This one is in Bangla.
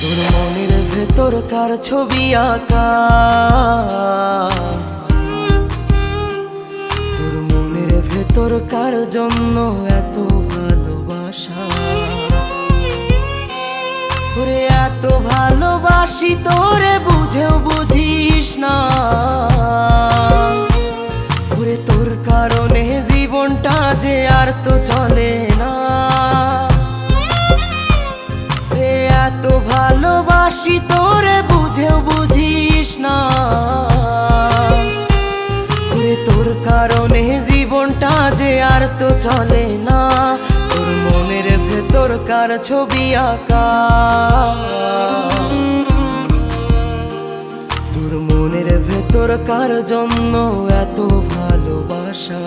তোর মনের ভেতর কার ছবি আঁকা, তোর মনের ভেতর কার জন্য এত ভালোবাসা। তোরে এত ভালোবাসি তোরে বুঝেও বুঝিস না, ওরে তোর কারণে জীবনটা যে আর তো চলে না। রে এত ভালোবাসি তোরে বুঝেও বুঝিস না, ওরে তোর কারণে জীবনটা যে আর তো চলে না। তোর মনের ভেতর কার ছবি আঁকা, তোর মনের ভেতর কার জন্য এত ভালোবাসা।